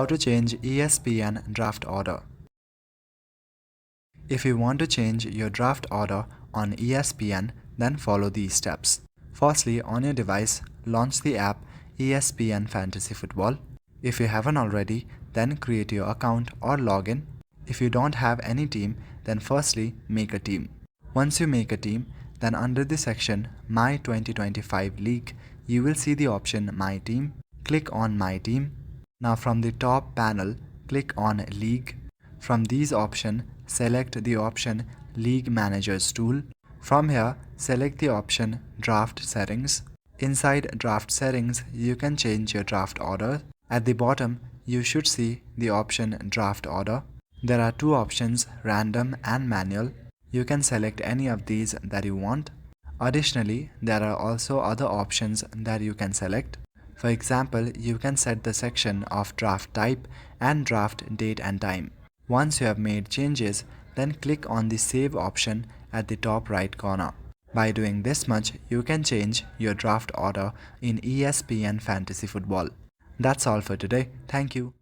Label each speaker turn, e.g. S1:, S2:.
S1: How to change ESPN draft order. If you want to change your draft order on ESPN, then follow these steps. Firstly, on your device, launch the app ESPN Fantasy Football. If you haven't already, then create your account or login. If you don't have any team, then firstly make a team. Once you make a team, then under the section My 2025 League, you will see the option My Team. Click on My Team. Now from the top panel, click on League. From these options, select the option League Managers tool. From here, select the option Draft Settings. Inside Draft Settings, you can change your draft order. At the bottom, you should see the option Draft Order. There are two options, Random and Manual. You can select any of these that you want. Additionally, there are also other options that you can select. For example, you can set the section of draft type and draft date and time. Once you have made changes, then click on the Save option at the top right corner. By doing this much, you can change your draft order in ESPN Fantasy Football. That's all for today. Thank you.